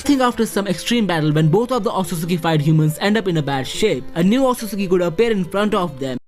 I think after some extreme battle when both of the Otsutsuki fight humans end up in a bad shape, a new Otsutsuki could appear in front of them.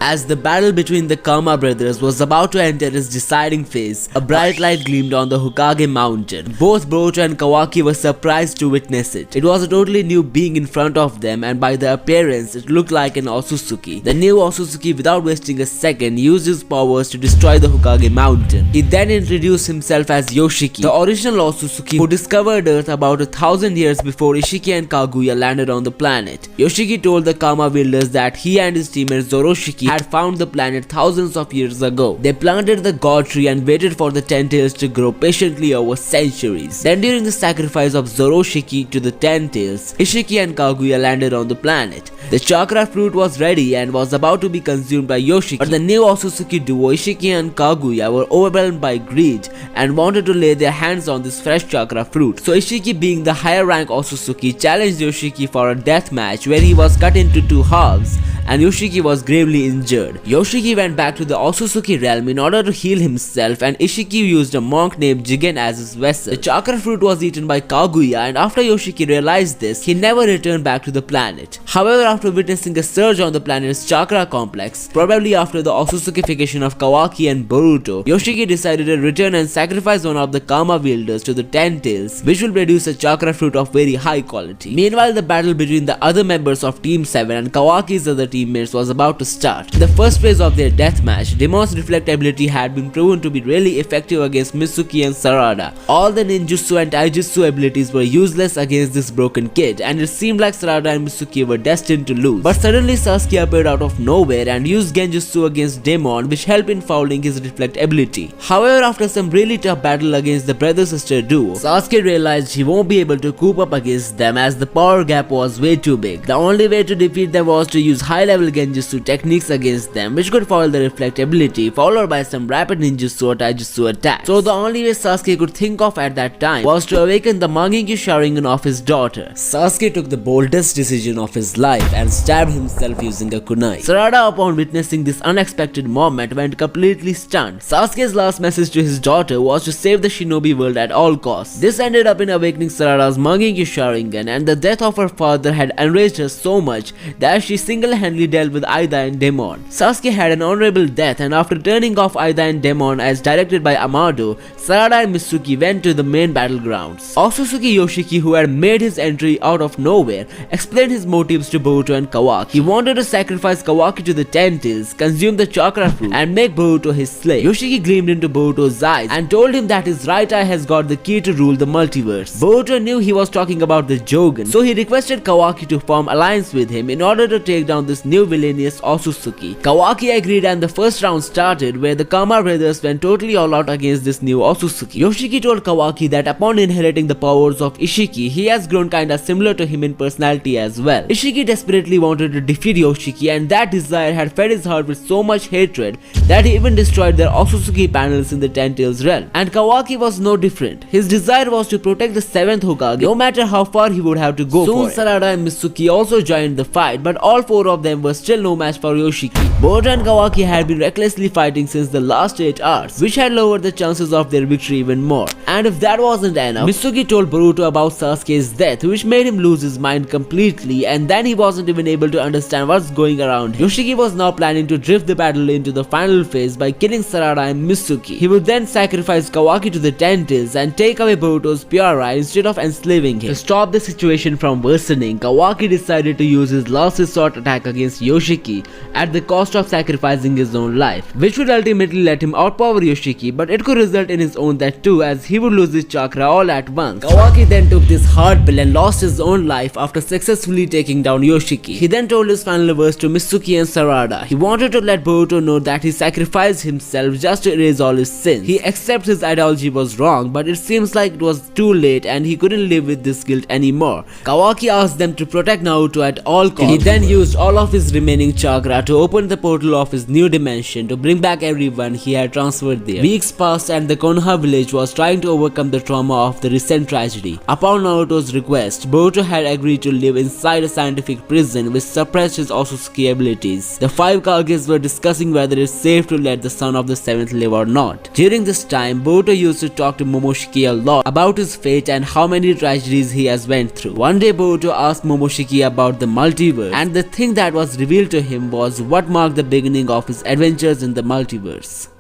As the battle between the Kama brothers was about to enter its deciding phase, a bright light gleamed on the Hokage mountain. Both Boruto and Kawaki were surprised to witness it. It was a totally new being in front of them, and by the appearance, it looked like an Otsutsuki. The new Otsutsuki, without wasting a second, used his powers to destroy the Hokage mountain. He then introduced himself as Yoshiki, the original Otsutsuki who discovered Earth about 1,000 years before Isshiki and Kaguya landed on the planet. Yoshiki told the Kama wielders that he and his teammate Borushiki had found the planet thousands of years ago. They planted the god tree and waited for the 10 tails to grow patiently over centuries. Then during the sacrifice of Borushiki to the 10 tails, Isshiki and Kaguya landed on the planet. The chakra fruit was ready and was about to be consumed by Yoshiki, but the new Otsutsuki duo Isshiki and Kaguya were overwhelmed by greed and wanted to lay their hands on this fresh chakra fruit. So Isshiki, being the higher rank Otsutsuki, challenged Yoshiki for a death match where he was cut into two halves and Yoshiki was gravely injured. Yoshiki went back to the Otsutsuki realm in order to heal himself, and Isshiki used a monk named Jigen as his vessel. The chakra fruit was eaten by Kaguya, and after Yoshiki realized this, he never returned back to the planet. However, after witnessing a surge on the planet's chakra complex, probably after the Otsutsukification of Kawaki and Boruto, Yoshiki decided to return and sacrifice one of the Kama wielders to the 10 tails, which will produce a chakra fruit of very high quality. Meanwhile, the battle between the other members of Team 7 and Kawaki's other teammates was about to start. In the first phase of their deathmatch, Daemon's reflect ability had been proven to be really effective against Mitsuki and Sarada. All the ninjutsu and taijutsu abilities were useless against this broken kid, and it seemed like Sarada and Mitsuki were destined to lose. But suddenly Sasuke appeared out of nowhere and used genjutsu against Daemon, which helped in fouling his reflect ability. However, after some really tough battle against the brother-sister duo, Sasuke realized he won't be able to cope up against them as the power gap was way too big. The only way to defeat them was to use high-level genjutsu techniques against them, which could foil the reflect ability, followed by some rapid ninjutsu or taijutsu attacks. So the only way Sasuke could think of at that time was to awaken the Mangekyou Sharingan of his daughter. Sasuke took the boldest decision of his life and stabbed himself using a kunai. Sarada, upon witnessing this unexpected moment, went completely stunned. Sasuke's last message to his daughter was to save the shinobi world at all costs. This ended up in awakening Sarada's Mangekyou Sharingan, and the death of her father had enraged her so much that she single-handedly dealt with Eida and Daemon. Sasuke had an honorable death, and after turning off Eida and Daemon as directed by Amado, Sarada and Mitsuki went to the main battlegrounds. Otsutsuki Yoshiki, who had made his entry out of nowhere, explained his motives to Boruto and Kawaki. He wanted to sacrifice Kawaki to the 10 tails, consume the chakra fruit, and make Boruto his slave. Yoshiki gleamed into Boruto's eyes and told him that his right eye has got the key to rule the multiverse. Boruto knew he was talking about the Jougan, so he requested Kawaki to form alliance with him in order to take down this new villainous Otsutsuki. Kawaki agreed, and the first round started, where the Kama brothers went totally all out against this new Otsutsuki. Yoshiki told Kawaki that upon inheriting the powers of Isshiki, he has grown kinda similar to him in personality as well. Isshiki desperately wanted to defeat Yoshiki, and that desire had fed his heart with so much hatred that he even destroyed their Otsutsuki panels in the 10 tails realm. And Kawaki was no different. His desire was to protect the 7th Hokage, no matter how far he would have to go. Soon Sarada and Mitsuki also joined the fight, but all 4 of them were still no match for Yoshiki. Boruto and Kawaki had been recklessly fighting since the last 8 hours, which had lowered the chances of their victory even more. And if that wasn't enough, Mitsuki told Boruto about Sasuke's death, which made him lose his mind completely, and then he wasn't even able to understand what's going around him. Yoshiki was now planning to drift the battle into the final phase by killing Sarada and Mitsuki. He would then sacrifice Kawaki to the 10 tails and take away Boruto's pure eye instead of enslaving him. To stop the situation from worsening, Kawaki decided to use his last resort attack against Yoshiki at the cost of sacrificing his own life, which would ultimately let him outpower Yoshiki, but it could result in his own death too, as he would lose his chakra all at once. Kawaki then took this hard pill and lost his own life after successfully taking down Yoshiki. He then told his final words to Mitsuki and Sarada. He wanted to let Boruto know that he sacrificed himself just to erase all his sins. He accepts his ideology was wrong, but it seems like it was too late and he couldn't live with this guilt anymore. Kawaki asked them to protect Naruto at all costs. He then used all of his remaining chakra to open the portal of his new dimension to bring back everyone he had transferred there. Weeks passed and the Konoha village was trying to overcome the trauma of the recent tragedy. Upon Naruto's request, Boruto had agreed to live inside a scientific prison which suppressed his Otsutsuki abilities. The 5 Kages were discussing whether it's safe to let the son of the 7th live or not. During this time, Boruto used to talk to Momoshiki a lot about his fate and how many tragedies he has went through. One day Boruto asked Momoshiki about the multiverse, and the thing that was revealed to him was what marked the beginning of his adventures in the multiverse.